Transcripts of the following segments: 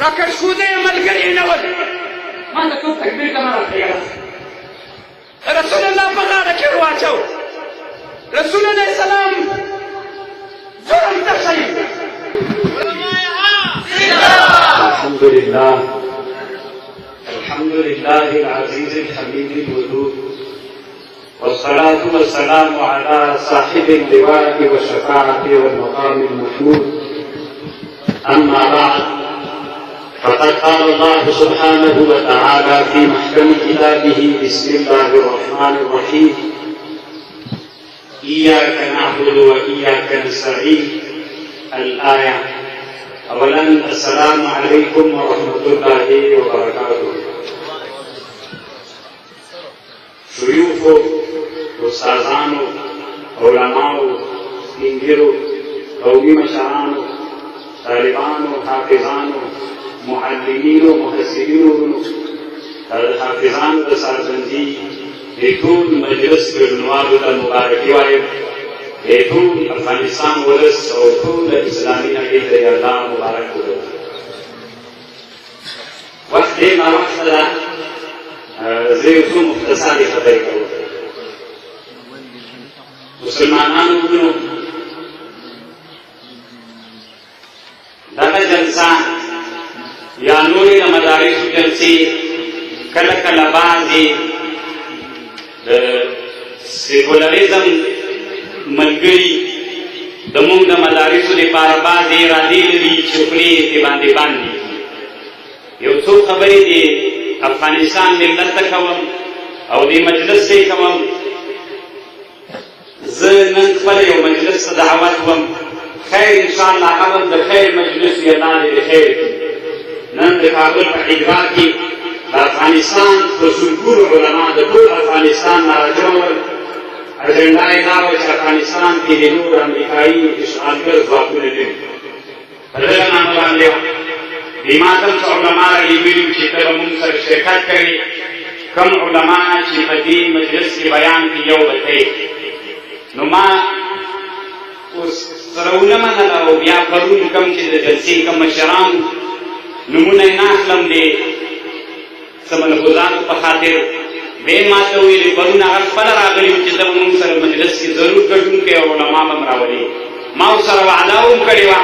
راکشکوده ملګري نه ول ما ته ټول تکبیر ته مه راپرېږده رسول الله په غاړه کې واچو رسول الله سلام جرم ته ښیي الحمد لله العزيز الحميد الودود والصلاة والسلام على صاحب اللواء والشفاعة والمقام المحمود أما بعد فقد قال الله سبحانه وتعالى في محكم كتابه بسم الله الرحمن الرحيم إياك نعبد وإياك نستعين الآية. أولا السلام عليكم ورحمة الله وبركاته. شيوخو استاذانو علماو سپینګیرو قومي مشرانو طالبانو حافظانو معلمینو محسنینو حافظانو د سازبندي د ټول مجلس ګډونوالو ته مبارکي وایم د ټول افغانستان ولس او ټول اسلامي نړۍ ته یې الله مبارک وکړي. وخت ډېر ناوخته ده زه یو څو مختصرې خبرې کوم. مسلمانانو وروڼو دغه جلسه یا نورې د مدارسو جلسې کله کله بعضې د سیکولریزم ملګري زموږ د مدارسو دپاره بعضې ارادې لري چې خولې یې باندې باندې یو څو خبرې د افغانستان ملت ته کوم او د مجلس ته یې کوم. زه نن خپله یو مجلس ته دعوت وم خیر انشاءالله هغه د خیر مجلس یې لاندې د خیر کړي. نن د کابل په عیدګاه کې د افغانستان په سلګونو علما د ټول افغانستان نه راجمع اجنډا یې دا وه چې افغانستان کې د نور امریکایي اشغالګر ځواکونه نه وي. په دغه نامه باندې وه دې ما ته هم څه علما رالیږلي وو چې ته به مونږ سره شرکت کوې. کوم علما چې په دې مجلس کې بیان کړي یو به ته نو ما اوس سره ونه منله او بیا پرون کوم چې د جلسې کوم مشران نومونه یې نه اخلم د څه ملحوظاتو په خاطر بیا ما ته ویلې پرون هغه خپله راغلي وو چې ته به مونږ سره مجلس کې ضرور ګډون کوې او علما به م راولې. ما ورسره وعده هم کړې وه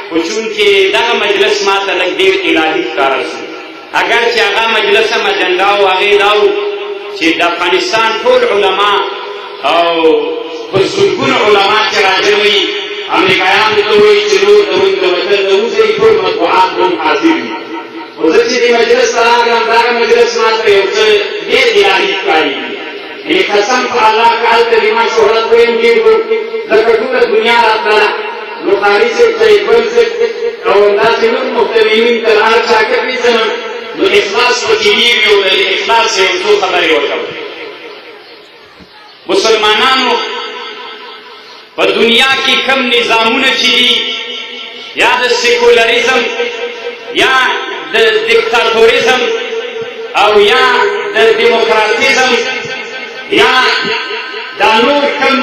خو چونکې دغه مجلس ما ته لږ ډېر الهي ښکاره شو. اگر چې هغه مجلس هم اجنډا و هغې دا و چې د افغانستان ټول علما او په سلګونو علما چې راجمع وي امریکایان ته وایي چې نور د موږ د وطن د اوسئ ټول مطبوعات هم حاضر وي. خو زه چې دې مجلس ته راغلم دغه مجلس ما ته یو څه ډېر الهي ښکارېږي. یعنې قسم په الله که هلته د ما شهرت ویم ډېر و لکه ټوله دنیا راتلله نو قاري صاحب ته یې بل صاحب او همداسې نور محترمین تر هر چا که پېژنم نو اخلاص پکې وي او د اخلاص یو څو خبرې ورکوم. مسلمانانو په دنیا کې کم نظامونه چې دي یا د سیکولریزم یا د دیکتاتوریزم او یا د دیموکراتیزم یا دا نور کم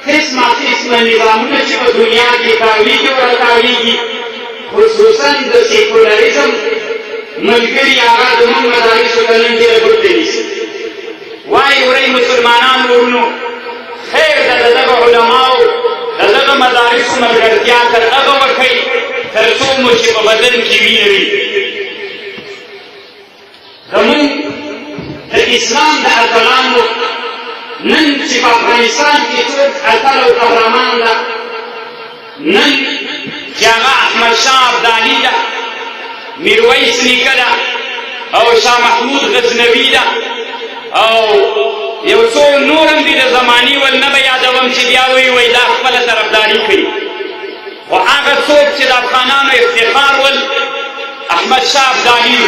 قسمه قسمه نظامونه چې په دنیا کې کاریږي او راکاریږي خصوصا د سیکولریزم ملګري هغه زموږ مدارسو ته نن ډېره ګوته نیسي. وایي ورئ مسلمانانو وروڼو خیر د دغه علماو د دغه مدارسو ملګرتیا تر هغه وکئ تر څو مو چې په بدن کې وینه وي. زموږ د اسلام د اتلانو نن چې په افغانستان کې څوک اتل او قهرمان ده نن چې هغه احمدشاه ابدالي ده میرویس نیکه ده او شاه محمود غزنوي ده او یو څو نور هم دي د زماني ول نه به یادوم چې بیا وایي دا خپله طرفداري کوي. خو هغه څوک چې د افغانانو افتخار ول احمدشاه ابدالي و.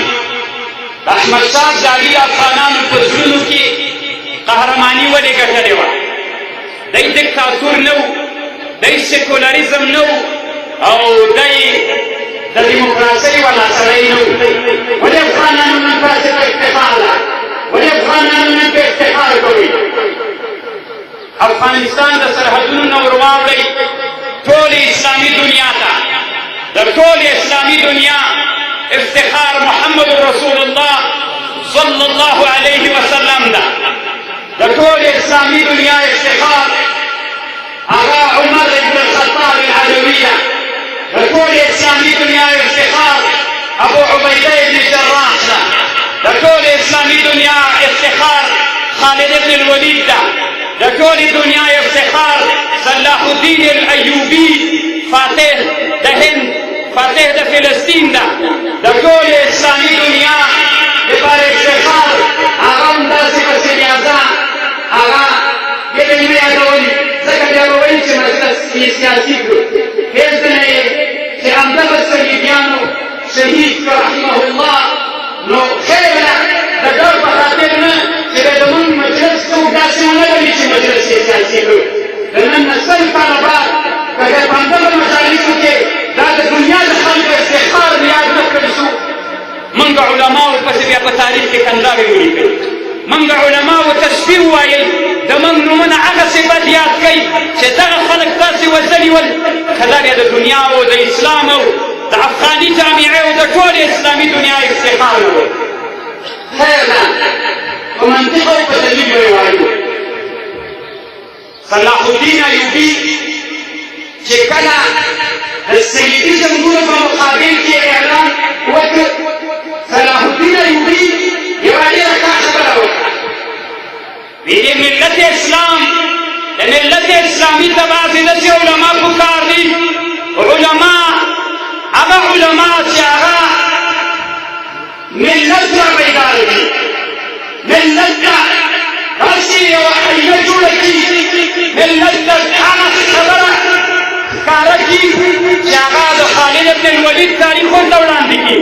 د احمدشاه ابدالي د افغانانو په زړونو کې قهرماني ولې ګټلې وه. دی دیکتاتور نه و دی سیکولریزم نه و او دی د دیموکراسۍ والا سړی نه و. ولې افغانانو نن پاسې په افتخار ده ولې افغانانو نن په افتخار کوي. افغانستان د سرحدونو نه ور واوړئ ټولې اسلامي دنیا ته د ټولې اسلامي دنیا افتخار محمد رسول الله صلى الله عليه وسلم دا لكل اسلامي دنيا افتخار اغا عمر بن الخطاب العدوية لكل اسلامي دنيا افتخار ابو عبيدة بن جراح لكل اسلامي دنيا افتخار خالد بن الوليد لكل دنيا افتخار صلاح الدين الايوبي فاتح دهند فاتح د فلسطین دا لكل اسلامي دنيا لپاره افتخار هغه داسې وسیلې اعظم هغه دې نه یادولي ځکه بیا به وایي چې مجلس سیاسي کړو هېڅ نه یې چې همدغه صلیبیانو شهید کړ رحمه الله نو خیر ده د ډول په خاطر نه چې د زمونږ مجلس څوک داسې ونه ګڼي چې مجلس یې سیاسي کړو د نن نه سل کاله بعد که په همدغه مجالسو کې دا د دنیا د خلکو افتخار یاد نه کړی شو منګ علماو پسې بیا په تاریخ کې کنداوې ولیکئ منګ علماو تشبیه وایي د منګ نومونه هغسې بد یاد کوي چې دغه خلک داسې وزلي ول که دا بیا د دنیا او د اسلام او د افغاني جامعې او د ټولې اسلامي دنیا افتخار و خیر ده په منطق او په دلیل به یې وایو صلاح الدین ایوبي چې کله د صلیبي جنګونو په مقابل کې اعلان وکړ صلاح الدین ایوبي یوه ډېره ښه خبره وکړه ویلې ملت اسلام د ملت اسلامي ته بعضې داسې علما پکار دي علما هغه علما چې هغه ملت را بیدار دي ملت ته داسې یوه حیه جوړه کړي ملت ته هغه خبره ښکاره کړي چې هغه د خالد بن الولید تاریخ ورته وړاندې کړي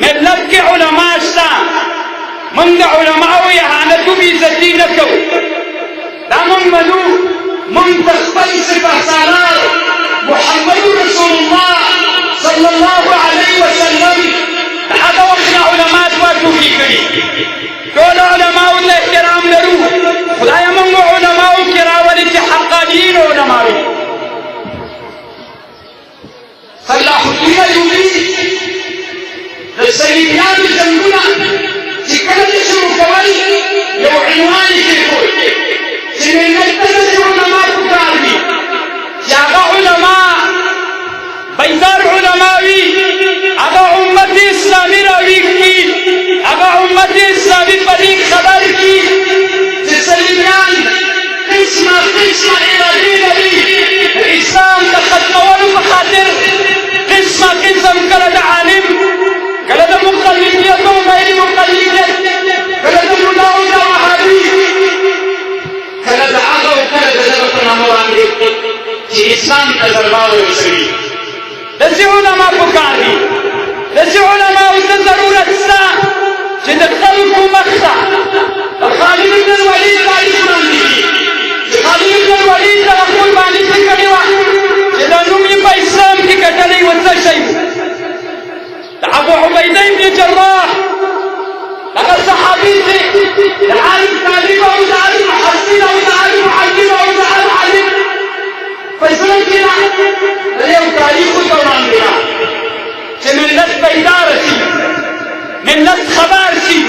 ملت کې علما شته موږ د علماو اهانت و بېعزتي نه کوو دا موږ منو موږ د خپل سپهسالار محمد رسول الله صلی الله علیه وسلم د هغه وخت نه علما ټوکې کړي ټول علماو ته احترام لرو خدایه موږ علماو کې راولي چې حقانیین علما وي صلاح الدین ایوبي د صلیبیانو جنګونه چې کله یې شروع کول یو عنوان یې کېښود چې ملت ته داسې علما پکار دي چې هغه علما بیدار علما وي هغه امت اسلامي راویښ کړي هغه امت اسلامي په دې خبر کړي چې صلیبیان قسمه قسمه ارادې لري د اسلام د ختمولو په خاطر قسمه قسم کله د عالم کله د مقلدیت او غیر مقلدیت کله د ملا او د وهابي کله د هغه او کله د دغه په نامه باندې چې اسلام ته ضربه ورسوي داسې علما پکار دي داسې علماو ته ضرورت شته چې د خلکو مخ ته د خالد بن الولید تاریخ وړاندې کړي چې خالد بن الولید دغه قرباني څه کړې وه چې دا نوم یې په اسلام کې ګټلی و څه شی د ابو عبیده بن جراح هغه صحابي چې د عالم طالب او د عالم محصل او د عالم محدث او د عالم عالم فیصله کې ده د یو تاریخ ورته وړاندې ده چې ملت بیداره شي ملت خبر شي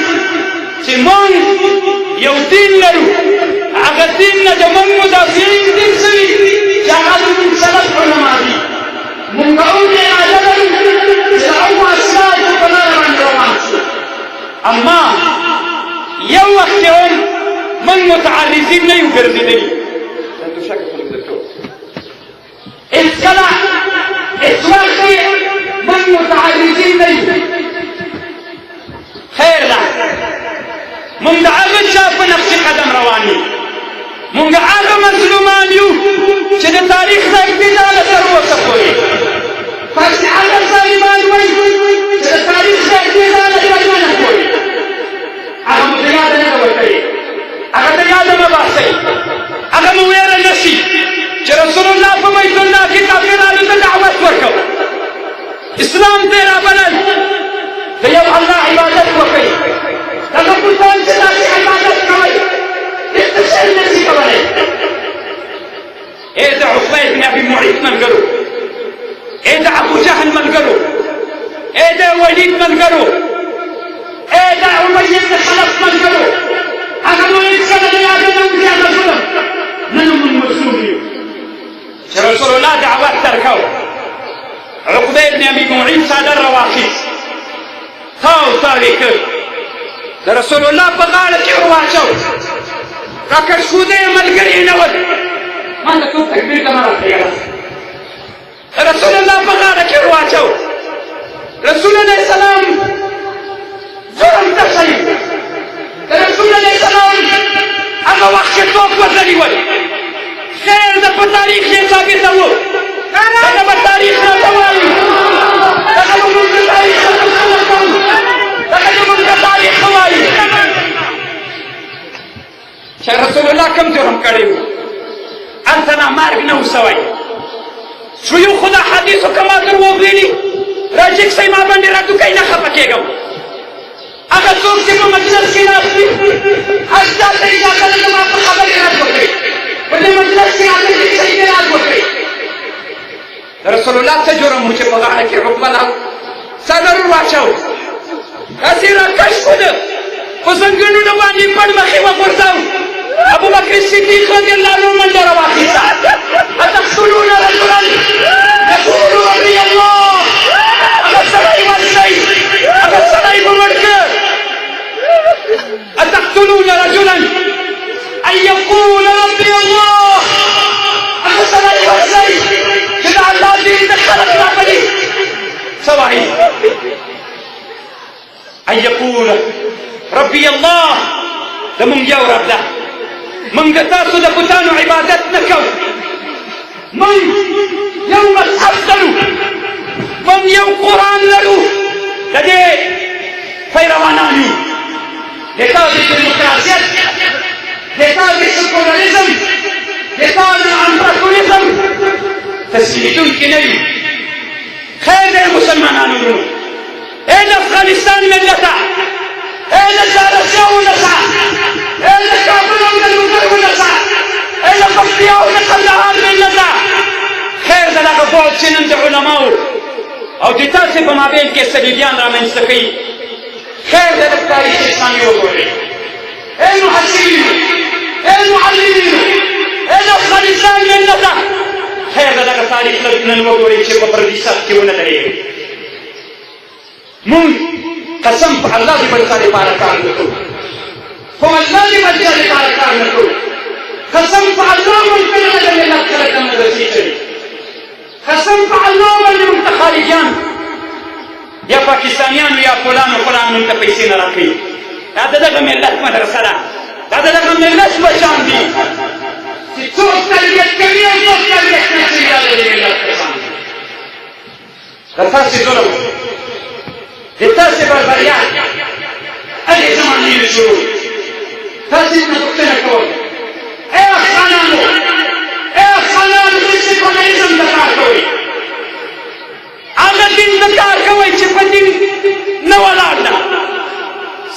چې موږ یو دین لرو هغه دین نه د موږ مدافعین دین شوي چې هغه زموږ سلف علما دي موږ هم اراده لرو چې د هغو اسلافو په لاره باندې روان شو اما یو وخت کې هم موږ متعرضین نه یو ګرځېدلي هېڅکله هېڅ وخت کې موږ متعرضین نه یو خیر ده موږ د هغه چا په نقش قدم روان یو موږ هغه مظلومان یو چې د تاریخ د ابتدا نه تر اوسه پورې پسې هغه ظالمان وایي چې د تاریخ د ابتدا نه تر ننه پورې هغه مو ته یاده نه ده ورکړې هغه ته یاده مه باسئ هغه مو ویره نه شي چې رسول الله په بیت الله کې کافرانو ته دعوت ورکړ اسلام ته یې رابلل د یو الله عبادت وکړئ دغه بوتان چې داسې عبادت کوئ هېڅ شی نشي کولی ای د عقبه بن ابي معيط ملګرو ای د ابو جهل ملګرو ای د ولید ملګرو، اے د امیة د خلف ملګرو، هغه مو هېڅکله د یاده نه وځي هغه ظلم. نن موږ مسؤول یو چې رسول الله دعوت درکو. عقبه ابن ابي معيط څادر راواخیست، تاو یې کړ، د رسول الله په غاړه کې ور واچو، راکړښودی یې ملګري یې نه ول. ما ته ټول تکبیر ته مه راپرېږده. رسول الله په غاړه کې ور واچو. رسول علیه السلام ظلم ته ښیي. د رسول علیه السلام هغه وخت چې څوک وځلي ول، خیر ده په تاریخ یې ثابته و. دغه به تاریخ راته وایي، دغه به موږ د تاریخ نه پوښتنه کوو، دغه به موږ د تاریخ ښه وایي چې رسول الله کوم جرم کړی و. هلته نه مرګ نه و سوی. شیوخو خو د حدیثو که ما در وویلي راجګ صی ما باندې راټوکئ، نه خفه کېږم. هغه څوک چې په مجلس کې ناست وي، هر چا ته اجازه ده زما په خبرې رد وکړئ، په دې مجلس کې راځئ چې صحیح دې رد وکړئ. رسول الله څه جرم و چې په غاړه کې عقبه لا څادر ور واچو، داسې راکش کړه، په زنګنونو باندې پړ مخې وغورځاو. ابوبکر صدیق رضی الله عنه منډه راواخیسته. اتقتلون رجلا یقول ربي الله، هغه سړی ورشئ، هغه سړی به مړ کړ. اتقتلون رجلا ان يقول ربي الله، هغه سړی ورشئ چې د الله دین ته خلق راغلي. څه وایي؟ ان يقول ربي الله، زمونږ یو رب ده، موږ د تاسو د بتانو عبادت نه کوو، موږ یو مذهب لرو، موږ یو قرآن لرو، د دې پیروانان یو. د تا د ډیموکراسیت، د تا د سیکولریزم، د تا د امپراتوریزم تسلیمیدونکي نه یو. خیر دی مسلمانانو ورونو، ای د افغانستان ملته، ای د زارسیا ولسه، ای د کابل او د لوګر ولسه، ای د پکتیا او د کندهار ملته، خیر د دغه بعد چې نن د علماو او د تاسې په مابین کې صلیبیان رامنځته کوي، خیر د دغه تاریخ اسلامي وګورئ. ای محسنینو، ای معلمینو، ای د افغانستان ملته، خیر د دغه تاریخ نن وګورئ چې په پردي سخت کې ونه درېږي. موږ قسم په الله دې بل څه لپاره کار نه کوو، په الله دې بل څه لپاره کار نه کوو. قسم په الله موږ کله د ملت سره د مدرسې کوي، قسم په الله باندې موږ ته خارجیان یا پاکستانیانو یا فلانو موږ ته پیسې نه راکوي. دا د دغه ملت مدرسه ده، دا د دغه ملت بچیان دي چې څوک تربیت کوي او څوک تربیت نه کوي. دا د دې ملت کسان دي. د تاسې ظلم، د تاسې بربریت هغې زمانې نه شروع. تاسې نه پوښتنه کول، ای افغانانو، ای افغانانو، د سیکولریزم ته کار کوئ، هغه دین ته کار کوئ چې په دین نه ولاړ ده.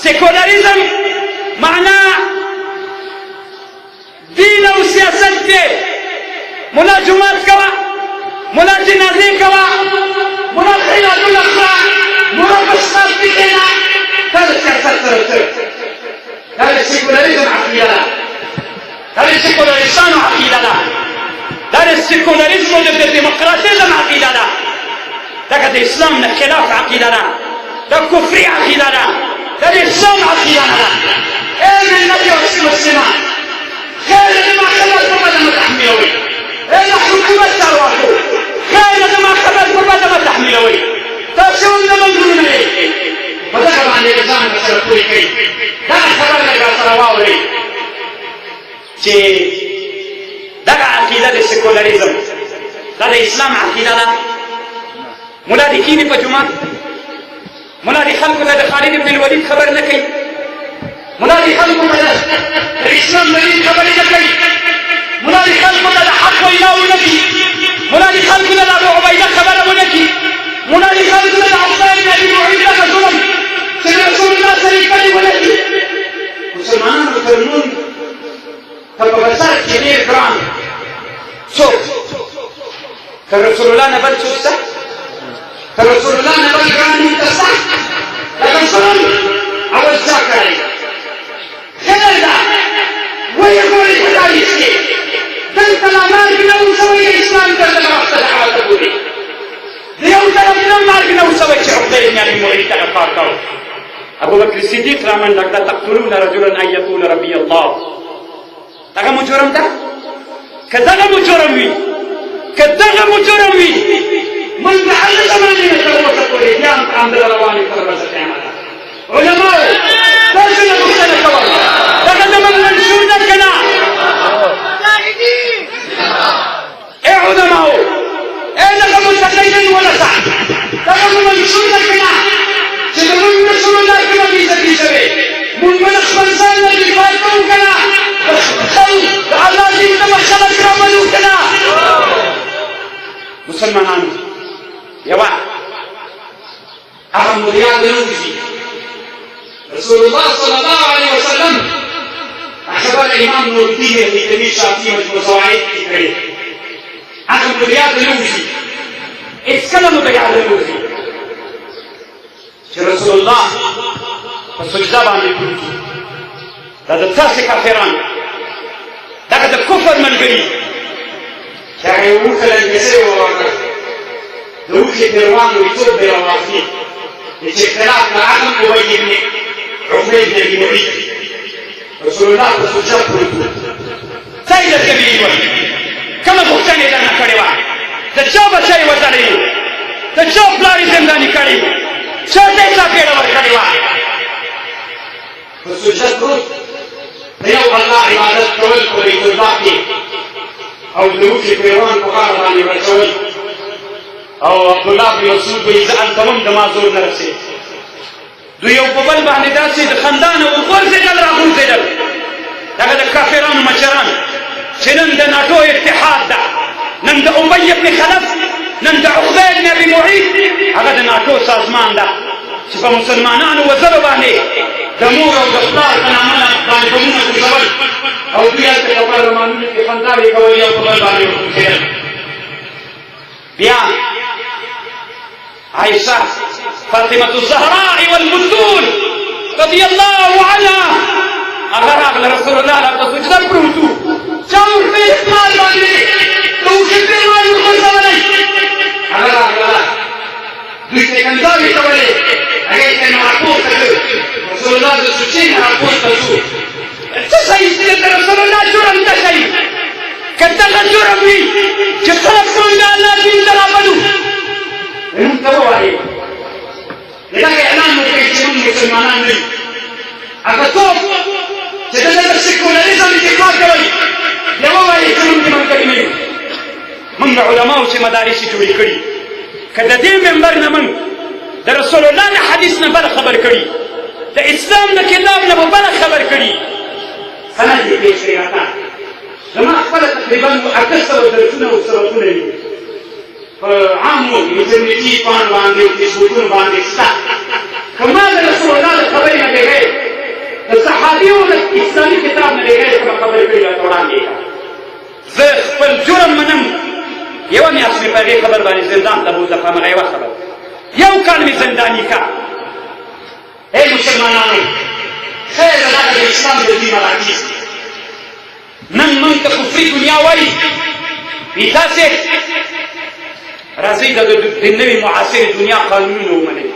سیکولریزم معنا دین او سیاست دی. ملا جماعت کوه، ملا جنازې کوه، ملا خیراتونه خورا، ملا بشخاص کې کېنه، دا د سیاست سره څه؟ دا د سیکولریزم عقیده ده، دا د سیکولریستانو عقیده ده، دا د سیکولریزم او د ډیموکراتیزم عقیده ده، دا د اسلام نه خلاف عقیده ده، دا کفري عقیده ده، دا د اسلام عقیده نه ده. ای ملت مسلمان، خیر د ما خبر په بده مه تحمیلوئ. ای د حکومت چارواکو، خیر د ما خبر په بده مه تحمیلوئ. تاسې هم د ملګرو نه یئ، په دغه باندې د ځان سره پوره کړئ. دغه خبر لږ راسره واورئ چې دغه عقیده د سیکولریزم دا د اسلام عقیده ده. ملا دې کښېني په جومات، ملا دې خلکو ته د خالد بن الولید خبر نه کوي، ملا دې خلکو ته د اسلام د دین خبرې نه کوي، ملا دې خلکو ته د حق وینا ونه کړي، ملا دې خلکو ته د ابو عبیده خبره ونه کړي، ملا دې خلکو ته د عبدالله بن ابي معيط دغه ظلم چې د رسول الله سره یې کړی ونه کړي. مسلمانانو تر مونږ ته په بازار کې ډېر ګران څوک که رسول الله نه بل څوک شته؟ که رسول الله نه بل ګران موږ ته سخت بن ابي معيط ته کار کاوه ابو بکر صدیق را منډه کړه تقتلون رجلا ان یقول ربي الله دغه مو جرم ده که دغه مو جرم وي من د هغه زمانې نه تر اوسه پورې بیا هم همدغه روانې تر ورځې قیامته علماو تاسو نه پوښتنه کوم دغه زموږ منشور ده که نه ای علماو ای دغه متقین ولسه دغه مو منشور ده که نه چې زموږ رسول الله کومه بېعزتي شوې موږ به د خپل ځان نه دفاع کوو که نه د الله دین ته به خلک راولو که نه مسلمانانو یوه هغه مریان نوځي رسول الله صلی الله علیه وسلم خبر امام نور الدین هیتمی شافعي مجموع فواید کې کړې هغه مریان نوځي هېڅکله مریان نوځي چې رسول الله په سجده باندې پروت دا د تاسې کافرانو دغه د کفر ملګري چې هغه یې اوښه لنګسۍ وواژه د اوښې پیروان ویتوب به یې راواخلي چې اختلاف نه عدم ابی بن عبید بن ابي معيط رسول الله په سجده پروت و څه یې درته ویلي وه کومه پوښتنه یې درنه کړې وه د چا بچی یې وتړی و د چا پلار یې زنداني کړی و چا ته یې څاپېړه ورکړې وه په سجده پروت د یو الله عبادت کول په بیت الله کې او د اوښې پیروان په غاړه باندې ورچول او عبدالله بن مسعود وایي زه هلته وم د ما زور نه رسېد دوی یو په بل باندې داسې د خندانه ورغورځېدل راغورځېدل دغه د کافرانو مشران چې نن د ناټو اتحاد ده نن د ابی بن خلف نن د عقبه بن ابي معيط هغه د ناټو سازمان ده چې په مسلمانانو وزرو باندې د مور او د پلار په نامه باندې بمونه ګرځول او دوی هلته په پارلمانونو کې خنداوې کولې او په بل باندې ورغورځېدل بیا عائشة فاطمة الزهراء والبتول رضي الله عنها أغرق لرسول الله لا تسجد بروتو شاور في إسمال باندې توشي پیروان ورغورځولئ أغرق لرا دوی ته کنځاوې کولې هغې ته یې راپورته کړ رسول الله د سوچۍ نه راپورته شو څه شی چې د رسول الله جرم څه شی که دغه جرم وي چې خلک موږ د الله دین ته راولو موږ ته ووایي د دغه اعلان وکړئ چې موږ مسلمانان نه یو هغه څوک چې دلته د سیکولریزم دفاع کوي بیا ووایي چې موږ د ملګري نه یو موږ د علماو چې مدارس یې جوړې کړي که د دې ممبر نه موږ د رسول الله د حدیث نه بله خبر کړي د اسلام د کتاب نه به بله خبر کړي سند یې پېښ کړې راته زما خپله تقریبا 800 درسونه او سبقونه دي په عامو انټرنیټي پاڼو باندې او فیسبوکونو باندې شته که ما د رسول الله د خبرې نه بغیر د صحابیو د اسلامي کتاب نه بغیر کومه خبرې کړي راته وړاندې کړه زه خپل جرم منم یوه میاشت مې په هغې خبر باندې زندان ته بوځه په همغه یوه خبر یو کال مې زنداني کا ای مسلمانانو خیر دغه د اسلام د دین مراکز نن موږ ته کفري دنیا وایي وي تاسې راځئ د نوې معاصرې دنیا قانونونه ومنئ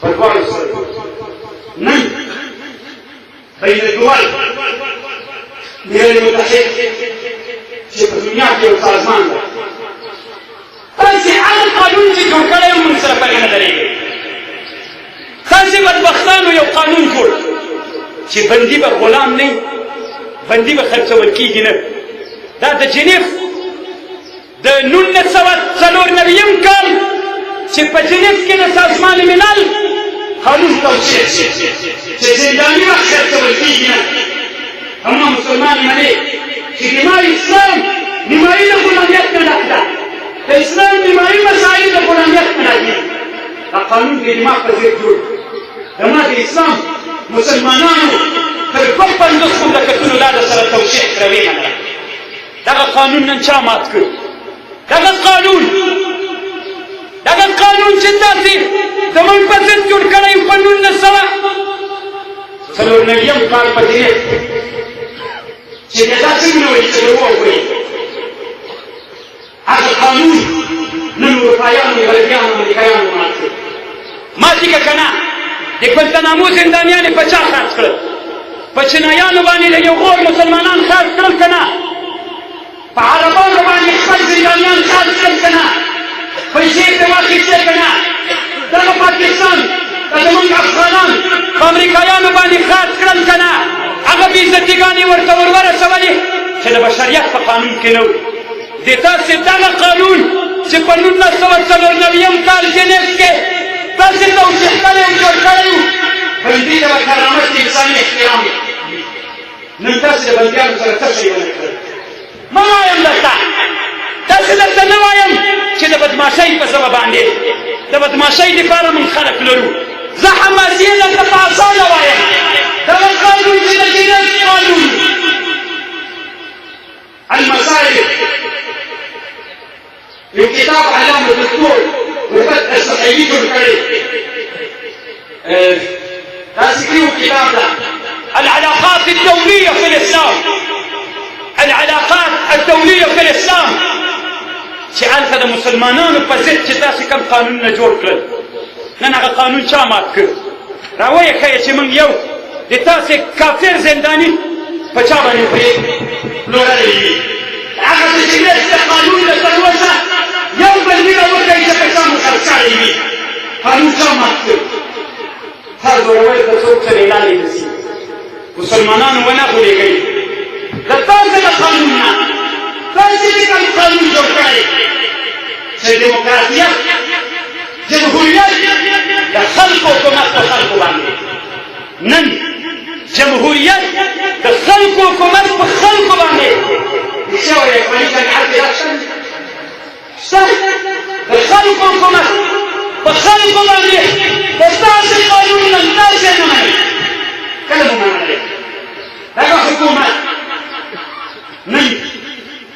په دواړو سره نن بین الدول ملل متحد چې په دنیا کې یو سازمان ده تاسې هغه قانون چې جوړ کړی و موږ سره پرې نه درېږئ تاسې بدبختانو یو قانون جوړ چې بندي به غلام نه بندي به خرڅول کېږي نه دا د جنیف د 1994 کال چې په جنیف کې د سازمان ملل قانون توشیح چې زنداني به خرڅول کېږي نه همه مسلمان منې چې نیمایي اسلام نیمایي د غلامیت نه ډک ده د اسلام نیمایي مسایل د غلامیت نه ډک دي دا قانون د دماغ په ضد جوړ زما د اسلام مسلمانانو تر 50 مملکتونو دا د سره توشیح کړه ویې منله دغه قانون نن چا مات کړ دغه قانون چې تاسې زموږ په ضد جوړ کړی په 1994 کال په جنیف چې دا څنګه وایي چې وګورئ هغه قانون نن اروپایانو غربیانو امریکایانو مات کړ که کنه د ګوانتانامو زندانیان یې په چا خرڅ کړل؟ په چینایانو باندې د یو غور مسلمانان خرڅ کړل که نه؟ په عربانو باندې خپل زندانیان خرڅ کړل که نه؟ پیسې پرې واخیستې که نه؟ دغه پاکستان دا زمونږ افغانان په امریکایانو باندې خرڅ کړل که نه؟ هغه بېعزتیګانې ورته ورورسولې چې د بشریت په قانون کې نه و. د تاسې دغه قانون چې په 1994 کال جنیف کې تاسې توضیح کړی او جوړ کړی و، په همدې ته به کرامت انساني احترام وي. نن تاسې د بندیانو سره څه شی ونه کړل؟ مه وایم درته، داسې درته نه وایم چې د بدماشۍ په سبب باندې د بدماشۍ دپاره موږ خلک لرو. زه حماسي درته په اسانه وایم، دغه قانون چې د جنیف قانون المسائل یو کتاب علامه دکتور رفعت الصحیحي جوړ کړی، داسې کړي و کتاب ده العلاقات الدولية في الإسلام، العلاقات الدولية في الإسلام، چې هلته د مسلمانانو په ضد چې تاسې کوم قانونونه جوړ کړل، نن هغه قانون چا مات کړ؟ راویې ښیه چې موږ یو د تاسې کافر زنداني په چا باندې پلورلی وي. هغه څه چې د قانون له تلوسه یو بندي راوکړئ چې په چا مخالف کړی وي، قانون چا مات کړ؟ هر زورور د څوک سره لارې نشي. مسلمانانو ونه غولېږئ د تاسې د قانون نه، تاسې چې کوم قانون جوړ کړی چې ډیموکراتیت جمهوریت د خلکو حکومت په خلکو باندې، نن جمهوریت د خلکو حکومت په خلکو باندې شوی افغاني جماعت کې شته د خلکو حکومت په خلکو باندې د تاسې قانون نه تاسې نه منئ. کله مو منلی دغه حکومت نن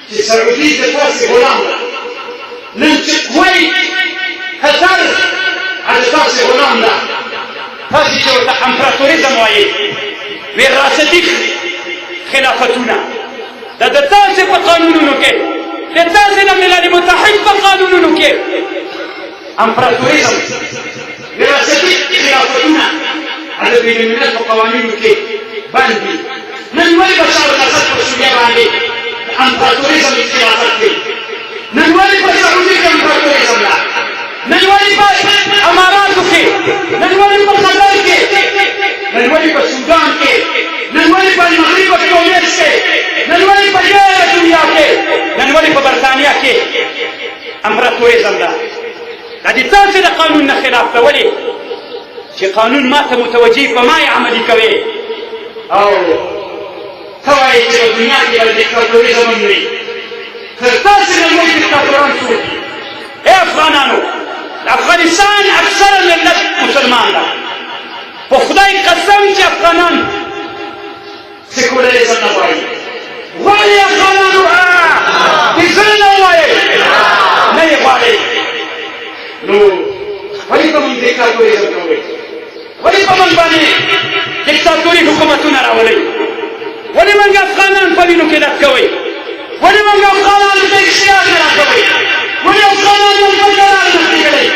چې سعودي د تاسې غلام ده، نن چې کویت قطر د تاسې غلام ده، تاسې چې ورته امپراتوریزم وایي وراثتي خلافتونه دا د تاسې په قانونونو کې، د تاسې د ملل متحد په قانونونو کې امپراتوریزم وراثتي خلافتونه د بین الملل په قوانینو کې بند دي. نن ولې بشار الاسد په سوریه باندې امپراتوریزم خلافت کوي؟ نن ولې په سعودي کې امپراتوریزم ده؟ نن ولې په اماراتو کې، نن ولې په قطر کې، نن ولې په سودان کې، نن ولې په المغرب او تونس کې، نن ولې په ډېره دنیا کې، نن ولې په برطانیه کې امپراتوریزم ده؟ دا د تاسې د قانون نه خلاف ده. ولې؟ چې قانون ماته متوجه په ما یې عملي کوې. او ته وایې چې په دنیا کې به دیکتاتوریزم هم نه وي. تر تاسې نه لوی دیکتاتوران څوک دي؟ ای افغانانو، د افغانستان اکثره ملت مسلمان ده. په خدای قسم چې افغانان سیکولریزم نه غواړي. غواړي افغانانو د زړه نه ووایئ نه یې غواړئ. نو ولې په موږ دیکتاتوریزم کوئ؟ ولې په موږ باندې دیکتاتوري حکومتونه راولئ؟ ولې موږ افغانان په وینو کې ډک کوئ؟ ولې موږ افغانان ته اشتیاق نه راکوئ؟ ولې افغانان موږ په قرار نه پرېږدئ؟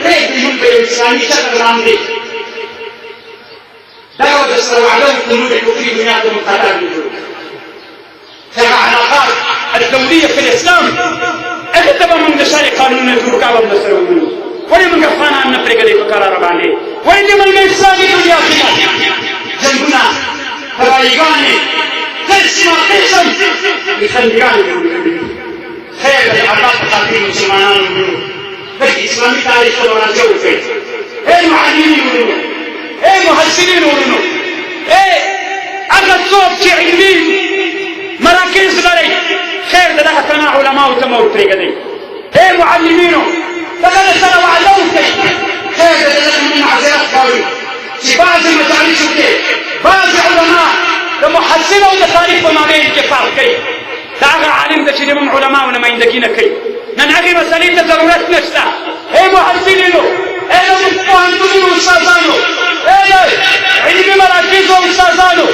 پرېږدئ موږ په یو اسلامي شکل باندې دغه د سره وعده وکړو د کفري دنیا ته موږ خطر نه جوړ کړو. هغه علاقات الدولية في الإسلام هغې ته به موږ د شرع قانونونه جوړ کړو او درسره وګورو. ولې موږ افغانان نه پرېږدئ په قراره باندې؟ ولې د موږ اسلامي دنیا کې جنګونه، تباهیګانې، قسم قسم بخندګانې جوړې کړي. خیر د الله په خاطر مسلمانانو وګورو، دغه اسلامي تاریخ ته مراجعه وکړئ. ای معلمین وروڼو، ای محسنین وروڼو، ای هغه څوک چې علمي مراکز لرئ، خیر د دغه تنه علماو ته مه ورپرېږدئ. ای معلمینو، دغه سره وعده وکړئ. خیر د دغه موږ معذرت کوئ چې بعضې مجالسو کې بعضې علما د محسن او د تاریخ په مابین کې فرق کوي. دا هغه عالم ده چې د موږ علماو نمایندګي نه کوي. نن هغې مسلې ته ضرورت نشته. ای محسنینو، ای د پوهنتونونو استادانو، ای د علمي مراکزو استادانو،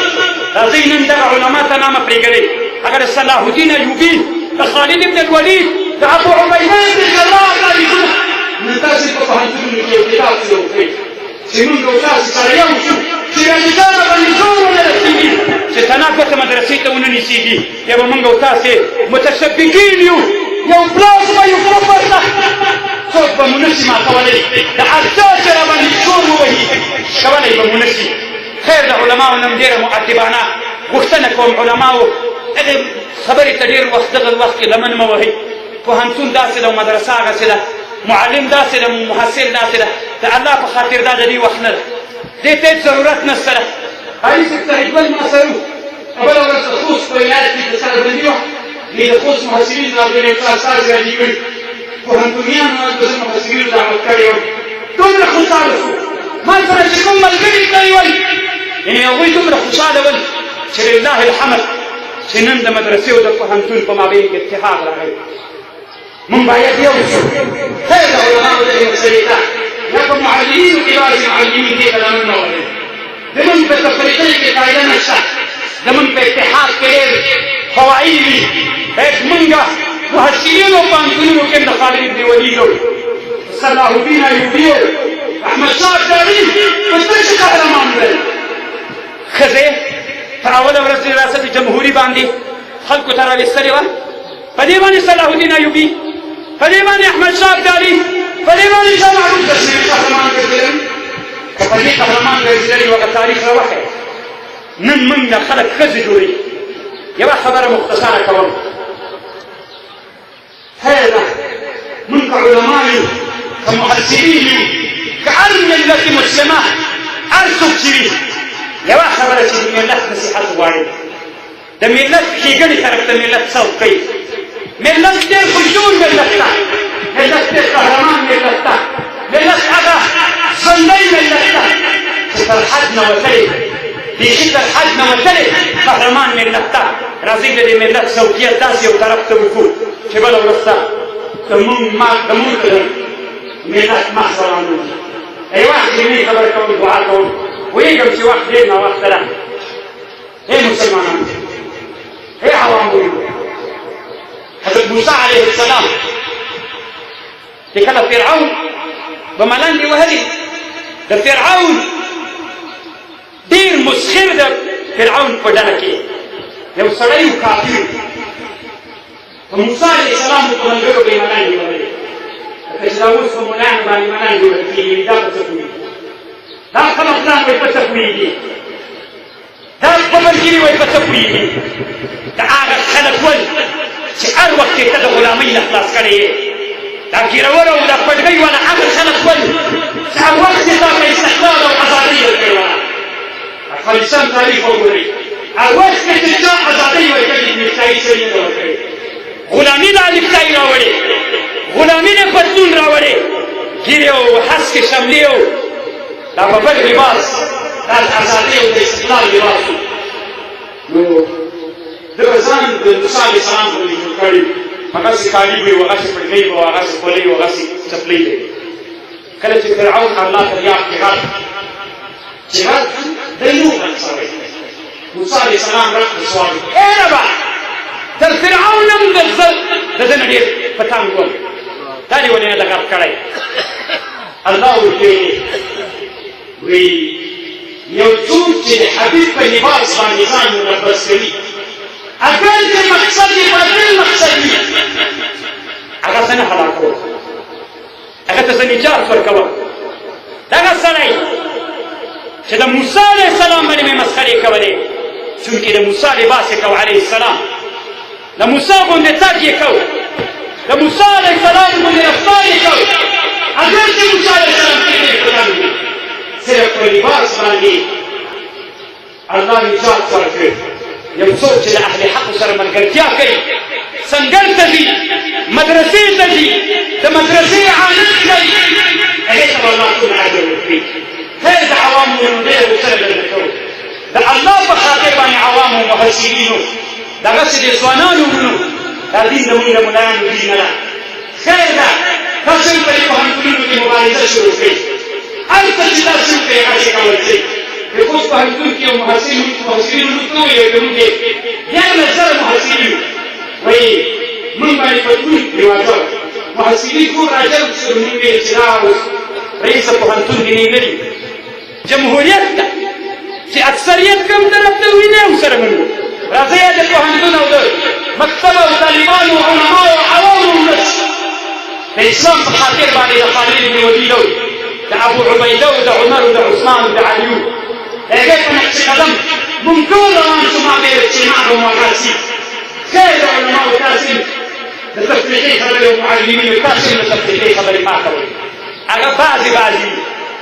راځئ نن دغه علما ته نامه پرېږدئ. هغه د صلاح الدین ایوبي، د خالد بن الولید، د ابو عبیده بن جراح تاریخونه نن تاسې په پوهنتونونو کې یو کتاب شروع کړئ. چې موږ او تاسو سره یو شو چې رنځدار باندې زور ونه رسېږي چې تناقض مدرسې ته ونه نیسېږي یا به موږ او تاسې متشبکین یو یو پلاس به یو کفر ده څوک به مو نشي ماتولی د هر چا چې را باندې زور ووهي کولی به مو نشي خیر د علماو نن ډېره مؤدبانه غوښتنه کوم علماو هغې خبرې ته ډېر وخت دغه وخت کې لمن مه وهئ پوهنتون داسې ده او مدرسه هغسې ده معلم داسې ده محصل داسې ده د الله په خاطر دا د دې وخت نه ده دې ته هېڅ ضرورت نشته ده علي صاحب صاحبګل ما سره وو بله ورځ د خوست په ولایت کې د سربندي وه مې د خوست محصلینو د عبدالله استاذ راجي کړي پوهنتونیانو د محصلینو دعوت کړی وم دومره خوشحاله شو ما سره چې کوم ملګري تللي ول یعنې هغوی دومره خوشحاله ول چې لله الحمد چې نن د مدرسې او د پوهنتون په مابین کې اتحاد راغلی من باید یو شو خیر د علماو د دې مسلې ته یا په معلمینو کې بعضې معلمین دې ته لمن نه وهي زمونږ په تفریقۍ کې قاعده نشته زمونږ په اتحاد کې ډېر فواید وي باید مونږ محصلینو پوهنتونونو کې د خالد بن ولید صلاح الدین ایوبي احمد شاه ابدالي په څه قهرمان دی ښځې په اوله ورځ د ریاست جمهوري باندې خلکو ته راویستلې وه په دې باندې صلاح الدین ایوبي په دې باندې احمد شاه ابدالي په دې باندې شاه محمود تصویري قهرمان ګرځېدلي که په دې قهرمان ګرځېدلي هغه تاریخ راوښی نن موږ نه خلک ښځې جوړوي یوه خبره مختصره کوم خیر ده موږ که علما یو که محسنین یو که هر ملت مسلمه هر څوک چې وي یوه خبره چې د ملت نصیحت غواړي د ملت ښېګڼې طرف ته ملت څوک کوي ملت ډېر خوشجون ملت ده ملت ډېر قهرمان ملت ده ملت هغه ژوندی ملت ده چې تر حد نه وتلی بیخي تر حد نه وتلی قهرمان ملت ده راځئ د دې ملت څوکیت داسې یو طرف ته وکړو چې بله ورځ ته د مونږ ملت مخ روان وي یوه اخرنۍ خبره کوم دعا کوم پوهېږم چې وخت ډېر ناوخته ده ای مسلمانانو ای عوامو حضرت موسی علیه السلام چې کله فرعون به ملنډې وهلې د فرعون ډېر مسخر د فرعون په ډله کې یو سړی و کافر په موسی علیه السلام په ملګرو به یې ملنډې وهلې لکه چې دا اوس په ملایانو باندې ملنډې وهل کېږي دا په څه پوهېږي دا خلق پلان وایي په څه پوهېږي دا په ملګري وایي په څه پوهېږي دا هغه خلک ول چې هر وخت یې ته د غلامۍ نه خلاص کړی یې دا ګیرور او دا پټګۍ والا هغه خلک ول چې هر وخت یې تا ته استقلال او ازادۍ ورکړې وه افغانستان تاریخ وګورئ هر وخت کې چې چا ازادۍ ورکړې نیکتایي سړي نه ده ورکړې غلامي دا نیکتایي راوړې غلامي نه پتلون راوړې ګیرې او هسکې شملې او دا په بل لباس دا د ازادۍ او د استقلال لباس نو دغه ځان د موسی علیه السلام باندې جوړ کړي هغسې کالي به وي هغسې پټکۍ به هغسې خولۍ هغسې چپلۍ به کله چې فرعون الله ته یاد کې غږ چې غږ دی نو غږ سوی موسی علیه السلام رب ته سوال وکړ ای ربه تر فرعون هم د ده نه ډېر په تنګ وم دا دې ولې نه ده غږ کړی الله ورته وی یو څوک چې د حبیب په لباس باندې ځان منبس کوي اگر چې مقصد یې بدل مقصد وي هغه څه نه هلاکوه هغه ته څه نجات ورکوه دغه سړی چې د موسی علیه السلام باندې مې مسخرې کولې چونکې د موسی لباس یې کو علیه السلام د موسی غوندې تګ یې کو د موسی علیه السلام غوندې رفتار یې کو اگر چې موسی علیه السلام کې صرف په لباس باندې الله نجات ورکړ یو څوک چې د اهل حق سره ملګرتیا کوي سنګر ته ځي مدرسې ته ځي د مدرسې عالم کوي هغې ته به الله ټول اجر ورکړي خیر د عوامو نو ډېره ورسره درته کوو د الله په خاطر باندې عوامو محسنینو دغسې د ځوانانو وروڼو دا دین زموږ د ملایانو دین نه ده خیر ده تاسو په دې پوهنتونونو کې مبارزه شروع کړئ هر څه چې تاسو کوئ هغه کول شئ د خوست پوهنتون کې یو محصلین وروسته ویل کوونکی دیارلس زره محصلین وایي موږ باندې پتلون رواجه محصلین ټول راجلب شول موږ ویل چې دا اوس رئیس پوهنتون کې نه لري جمهوریت ته چې اکثریت کوم طرف ته وي نه ورسره منو راځئ د پوهنتون او د مکتب او طالبانو او علماو او عوامو ولس د اسلام په خاطر باندې د خالد بن ولید او د ابو عبیده او د عمر او د عثمان او د علی د هغې په نقش قدم موږ ټول روان شو ما بین اجتماع او مقاصد خیر د علماو تاسې د تفریحي خبرې او معلمینو تاسې د تفریحي خبرې ما کولې هغه بعضې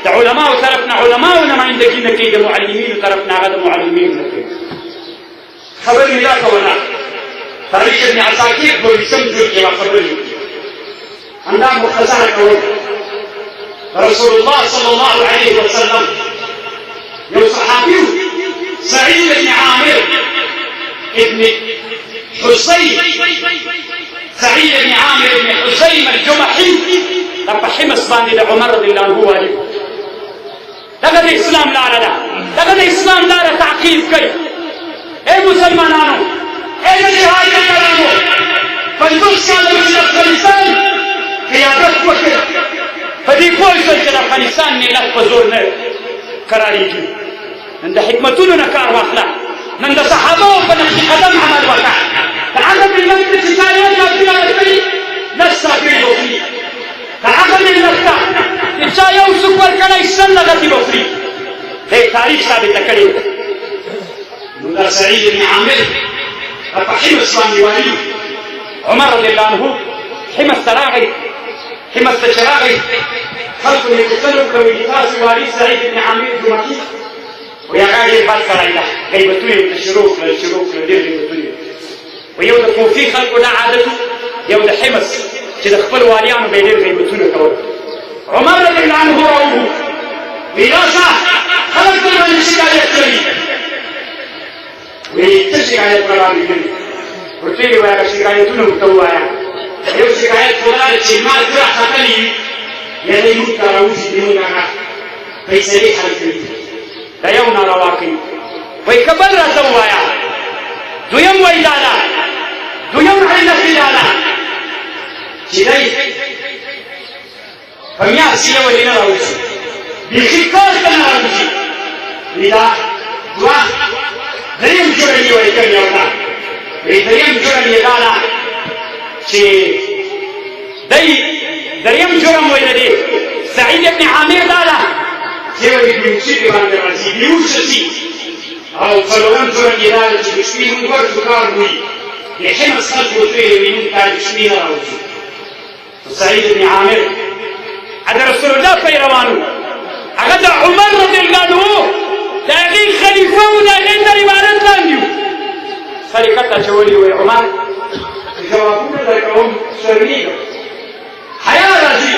د علماو طرف نه علماو نمایندګي نه کوي د معلمینو طرف نه هغه د معلمینو نه کوي خبر مې دا کوله تاریخ ابن عساکر په ویسم جزء کې یوه خبرې همدا مختصره کول رسول الله صلی الله علیه وسلم یو صحابي سعید بن عامر ابن حسين سعيد بن عامر بن حسين الجمحي دا په حمص باندې د عمر رضی الله عنه والي دغه د اسلام لاره ده دغه د اسلام لاره تعقیب کړئ اے مسلمانانو اے د جهاد کرانو 50 کاله مخکې د افغانستان قیادت وکړه په دې پوه شول چې د افغانستان ملت په زور نه قرارېږي نن د حکمتونو نه کار واخله نن د صحابهو په نقش قدم عمل وکړه د هغه ملت ته چې چا یو کافي کړي لس کافرې به وخوري د هغه ملت ته چې چا یو څوک ورکړی سل لغتې به وخوري دی تاریخ ثابته کړې نو دا سعید بن عامر په حمص باندې والي عمر رضی الله عنه حمص ته راغی حمص ته چې راغی خلکو یې پوښتنه وکړه وایي تاسو والي سعید بن عامر جمحي وایي هغه ډېر بد سړی ده غیبتونه یې ورته شروع کړل ډېر غیبتونه یې وایي یو د کوفي خلکو دا عادت یو د حمص چې د خپل والیانو به یې ډېر غیبتونه کول عمر رضی الله عنه راوبو وایي راشه خلک در باندې شکایت کوي وایي څه شکایت را باندې کوي ورته یې وایي هغه شکایتونه ورته ووایه یو شکایت خو دا ده چې ما ګره ختلي وي یا دی موږ ته راوځي دی موږ هغه فیصلې حل کوي دا یو ناروا کوي وایي که بل راته ووایه دویم وایي دا ده دویم علت یې دا ده چې دی په میاشت کې یو دی نه راوځي بیخي کار ته نه راوځي وایي دا دوه دریم جرم یې وایي کوم یو ده وایي دریم جرم یې دا ده چې دی دریم جرم وایي دی سعید ابن عامر دا ده چې وایي بیوچې باندې راځي بیوشه شي او څلورم جرم یې دا ده چې د شپې موږ ورځو کار وایي د حمص خلکو ورته ویلي وایي موږ کار د شپې نه راوځو سعید ابن عامر هغه رسول الله پیروانو هغه د عمر رضی الله عنه د هغې خلیفه و د هغې تر عبادت لاندې و سلیقه ته اچولي وایي عمر جوابونه درکوم شرمېږم حیا راځي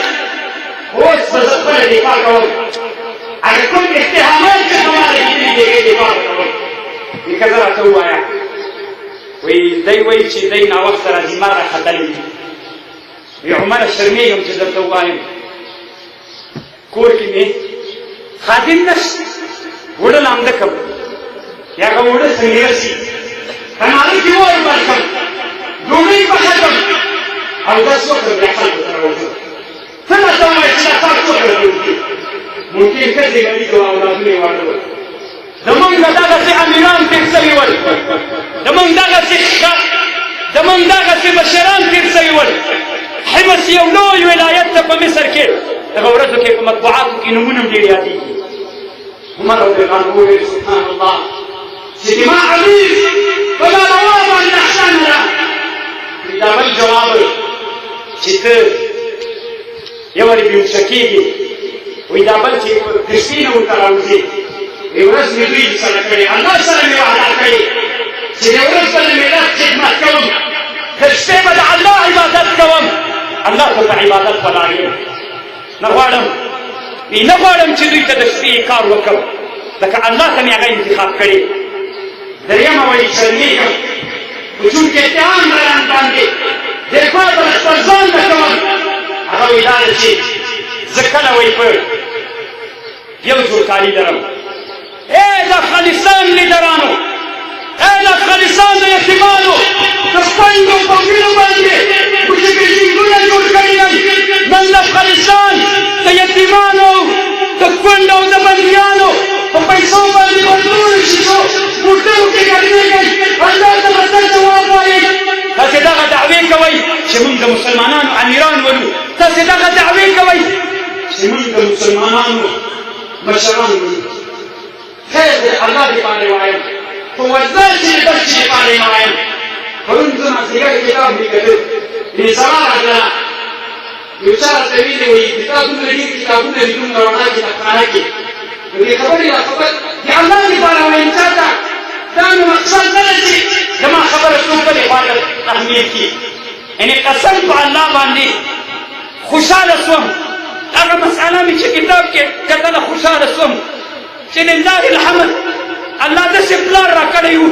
اوس به زه خپله دفاع کوم هغه کوم اتهامات چې زما لګېدلي دي هغې دفاع به کوم وایي که زه راته ووایه وایي دی وایي چې دی ناوخته راځي ما راختلی دي وی عمر شرمېږم چې درته ووایم کور کې مې خادم نشته وړه لامده کړم یا هغه وړه سنګېره شي کناره کې اور بل کړم ډوډۍ پخه کړم اودس وکړم بیا خلکو ته راوځم ته راته ووایه چې دا کار څوک راوځي ممکن ښځې ګډي کړو اولادونه یې واړول زمونږ دغسې امیران تېر سوي ول زمونږ دغسې مشران تېر سوي ول حمص یو لوی ولایت ته په مصر کې دغه ورځو کې په مطبوعاتو کې نومونه هم ډېر یادېږي عمر رضی الله عنه وویل سبحان الله چې دماء عزیز په دا روا باندې احسانه ده دا بل جواب چې ته یو وارې بېهوشه کېږي وایي دا بل چې د شپې نه ورته راوځي یوه ورځ مې دوی سره کړې الله سره مې وعده کړې چې د ورځ به د ملت خدمت کوم د شپې به د الله عبادت کوم الله ته په عبادت ولاړ یم نه غواړم چې دوی ته د شپې کار وکړم لکه الله ته مې هغه انتخاب کړې دریمه وایي شرمېږم خو چونکې اتهام رایان باندې دفاع به خپل ځان نه کوم هغه وایي دا ده چې زه کله وایي په یو جوړ کالي لرم ای د افغانستان لیډرانو ای د افغانستان د یتیمانو د خویندو په وینو باندې کوچې بلډینګونه جوړ کړي نن د افغانستان د یتیمانو د کونډو د بندیانو کې ګرځي الله ته بدل جواب وایي تاسو دغه دعوی کوي چې موږ د مسلمانانو امیران ولو تاسو دغه دعوی کوي چې موږ د مسلمانانو مشران ولو خیر دې الله دې باندې وایم په وځل چې دې باندې وایم پرون زما څنګه کتاب لیکل دې سره راځه یو چا ته ویلي وي کتابونه لیکون راوړل چې تخانه کې دې خبرې خبر دې الله دې باندې وایم چې دا نو مقصد نه چې زما خبره څوک په خاطر اهمیت کی یعنی قسم په الله باندې خوشاله شوم هغه مسأله مې چې کتاب کې کتله خوشاله شوم چې لله الحمد الله داسې پلار راکړی و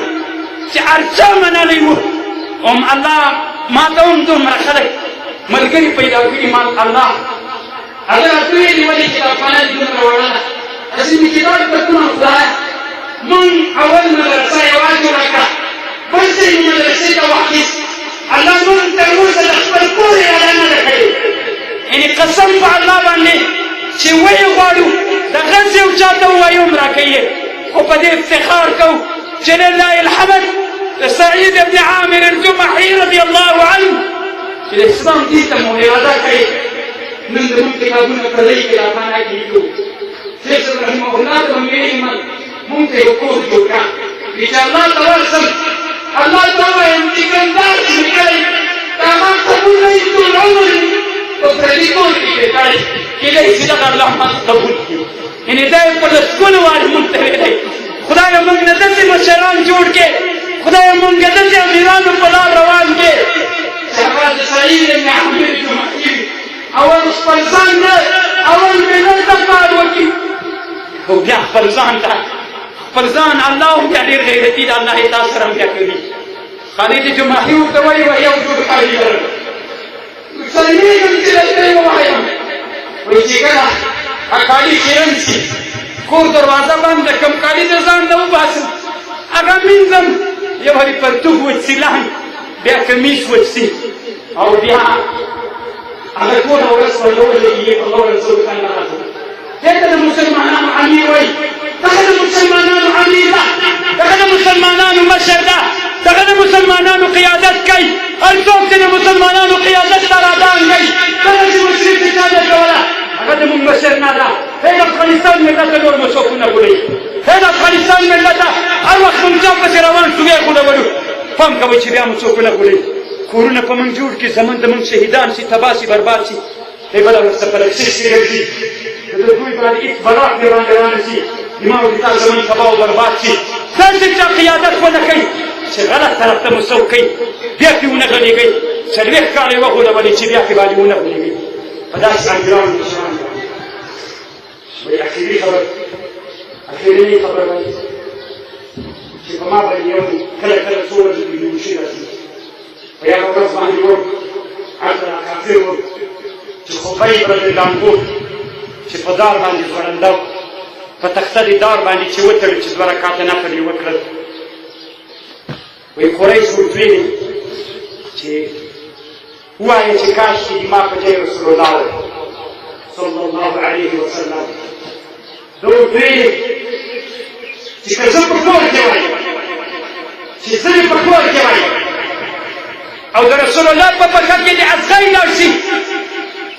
چې هر چا منلی و هم الله ما ته هم دومره خلک ملګري پیدا کړي ما الله هغه راته ویلي ولې کتابخانه دې دومره وړله داسې مې کتاب درکړم خدایه من اول مدرسه یوازې جوړه کړه بل ځای مدرسې ته واخیست الله موږ تر اوسه د خپل کور اعلان نه ده کړی یعنې قسم په الله باندې چې ویې غواړو د غز یو چا ته ووایو هم راکوي خو په دې افتخار کوو چې لله الحمد د سعید بن عامر الجمحي رضی الله عنه چې د اسلام دین ته مو اراده کړې نن زموږ کتابونه پردۍ کتابخانه کې لیکو شیخ صاحب رحمه الله ته مې ویلي مونږ ته یو کور جوړ کړه چې الله ته ورسم الله ته وایم چې کندهار چې مې کړی دا ما قبول نه شي ټول عمر په پردي کور کې کړی کېدای شي دغه الله ما قبول کړي یعنې دا یې په لسګونو وارې مونږ ته ویلی خدایه مونږ نه داسې مشران جوړ کړې خدایه مونږ داسې امیرانو په لار روان کړې چې هغه د سعید بن عامر جمحي اول خپل ځان نه اول ملت ته کار وکړي خو بیا خپل ځان ته فرزان الله هم ډېر غیرتي د الله تعالی سره بیا کوي خالد جمحي ورته وایي یو جوړ کړی سلمیږم چې دلته ووایم وایي چې کله کالي چیرن شي کور دروازه بنده کم کالي د ځان نه وباسم هغه مینځم یو هرې پرتوګ وچسي لاندې بیا کمیس وچسي او بیا هغه ټوله ورځ به ولګي په الله رسول الله دې ته د مسلمانانو امیر وایي دغه د مسلمانانو امیر ده دغه د مسلمانانو مشر ده دغه د مسلمانانو قیادت کوي هر څوک چې د مسلمانانو قیادت ته رادان کوي کله چې مشرک ته چا نه کوله هغه د موږ مشر نه ده ای د افغانستان ملت ته نور مو څوک نه ګوري ای د افغانستان ملت ته هر وخت موږ چا پسې روان شو بیا غوډولو پام کوئ چې بیا مو څوک نه ګوري کورونه په موږ جوړ کړي زموږ د موږ شهیدان شي تباه شي برباد شي ای بله ورځ ته پلکسي شي رځي د دوی باندې هېڅ بلاک دې باندې رانه شي امام کتاب زمون تباه و برباد شي داسې چا قیادت ونه کوي چې غلط طرف ته مو څوک کوي بیا پرې ونه غولېږئ څلوېښت کاله یې وغولولې چې بیا پرې باندې ونه غولېږئ په داسې امیرانو مشرانو وایي اخري خبر وایي چې په ما باندې یو کله کله څو ورځې بېهوشي راځي په یوه ورځ باندې وم هلته کافر وم چې خبیب رضی الله عنه چې په دار باندې ځوړنده و په تخته د دار باندې چې وتړل چې 2 رکعته نفل یې وکړل وایي قریش ورته ویلي چې ووایه چې کاشکې ما په ځای رسول الله صلی الله علیه وسلم ده ورته ویلي چې که زه په کور کې وای چې زه یې په کور کې وای او د رسول الله په پښه کې د اصغی لاړ شي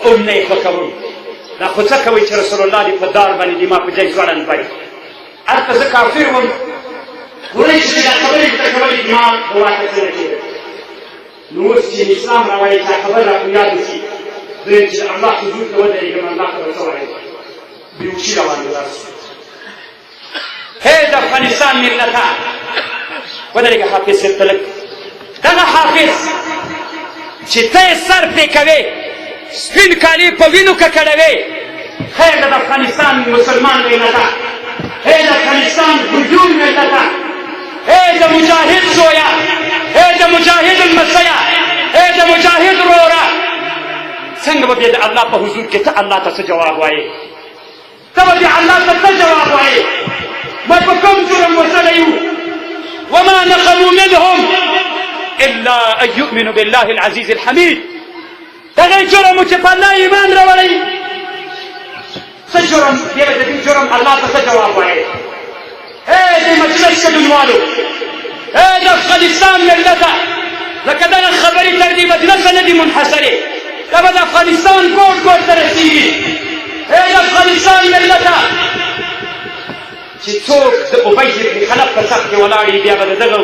هم نه یې خوښوم دا خو څه کوئ چې رسول الله دې په دار باندې دې ما په ځای ځوړند وای هلته زه کافر وم قریش چې دا خبرې ورته کولې ما په واټه څه نه کېده نو اوس چې اسلام را وایي چې خبر را په یاد شي دویم چې الله حضور ته ودرېږم الله ته به څه وایم بېهوشي روانې لاړ شو هی د افغانستان ملته ودرېږه حافظ صاحب ته لږ دغه حافظ چې ته یې سر پرې کوې سپین کالي په وینو ککړوې خیر د افغانستان مسلمان ملته هی د افغانستان هجوم ملته هی د مجاهد زویه هی د مجاهد المسیه هی د مجاهد وروره څنګه به بیا د الله په حضور کې ته الله ته څه جواب وایې ته به بیا الله ته څه جواب وایې ما په کوم جرم وسلی وو وما نقموا منهم الا ان يؤمنوا بالله العزيز الحميد دغه جرم چې په الله ایمان راوړی څه جرم بیا د دې جرم الله ته څه جواب وایې هی د مجلس ګډونوالو اے د افغانستان ملته لکه دغه خبرې تر دې مجلسه نه دي منحصرې دا به د افغانستان ګوټ ګوټ ته رسېږي. اے د افغانستان ملته چې څوک د ابی بن خلف په صف کې ولاړ بیا به د دغه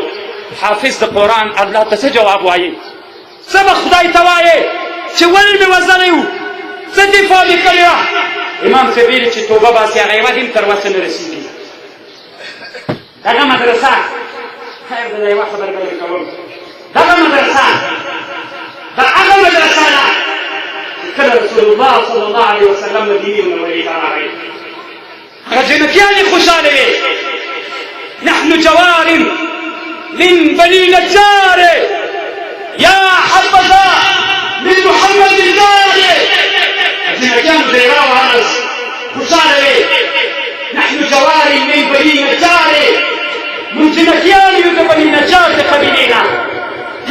حافظ د قرآن الله ته څه جواب وایي؟ څه به خدای ته وایې چې ول مې وژلی و څه دفاع مې کړې وه؟ امام صاحب ویلي چې توبه باسي هغه یوه دې تر وسه نه رسېږي. دغه مدرسه خیر د یوه خبر به درې کوم دغه مدرسه د هغه مدرسه ده چې کله رسول الله صلی الله علیه وسلم مدینې منورې ته راغی هغه جنتیان یې خوشحاله وې. نحن جوار من بني نجار يا حبذا من محمد الجار. جنتیانو ته یې راوهلس خوشحاله وې. نحن جوار من بني نجار من جنتیان یو د بني نجار د قبیلې نه.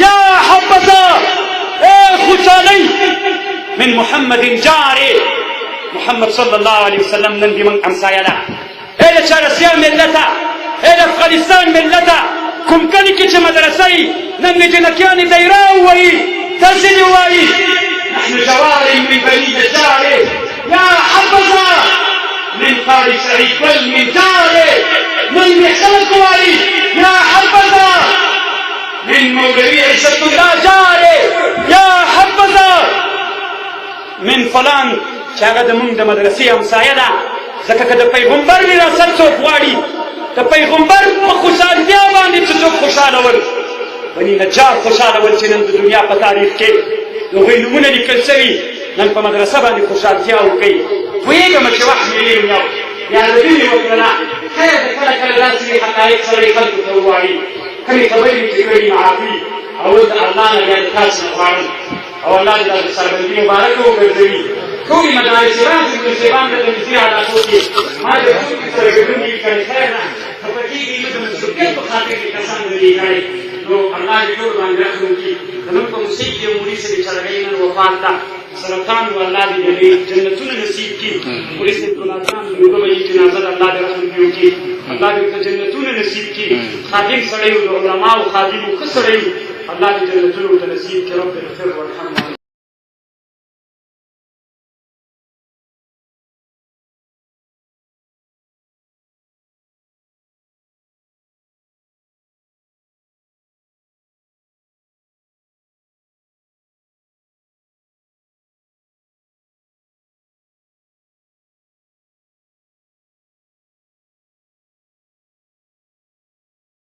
یا حبذا اے خوشحالۍ من محمد جار محمد صلی الله علیه وسلم نن دې موږ همسایه ده. اے د چارسیان ملته اے د افغانستان ملته کوم کلي کې چې مدرسه وي نن مې جنکیانې ته یې راووایي داسې دې ووایي نحن جوار من بني نجار یا حبذا من قاری سعید بل من جار من محسنت ووایي یا حبذا من مولوي عزت الله جار یا حبذا من فلان چې هغه د مونږ د مدرسې همسایه ده. ځکه که د پیغمبر وراثت څوک غواړي د پیغمبر په خوشحالتیا باندې چې څوک خوشحاله ول بني نجار خوشحاله ول چې نن د دنیا په تاریخ کې د هغوی نومونه لیکل شوي نن په مدرسه باندې خوشحالتیا وکوي. پوهېږم چې وخت مې ډېر یو یادوي مې وکړله خیر د کله کله داسې حقایق سړی خلکو ته ووایي کمې خبرې مې چې کړي معافي او د الله نه بیا د تاسو نه غواړم او الله دې دا د سربندي مبارکه وګرځوي. ټولې مدارس راځي د صاحبان د تنظیمي علاقو کې ما د ټولو سره ګډون یې کړی خیر نه خفه کېږي نو د مسؤلیت په خاطر کې کسان نه دي کړی نو الله دې ټول باندې رحم وکړي. زموږ په موسیق کې یو مولي صاحب چې هغه نن وفات ده سرطان و الله دې دې جنتونه نصیب کړي. مولي صاحب ګلالخان د یوه بجې جنازه ده الله دې رحم وکړي الله دې ورته جنتونه نصیب کړي. خادم سړی و د علماو خادم و ښه سړی و الله دې جنتونه ورته نصیب کړي. رب اغفر وارحم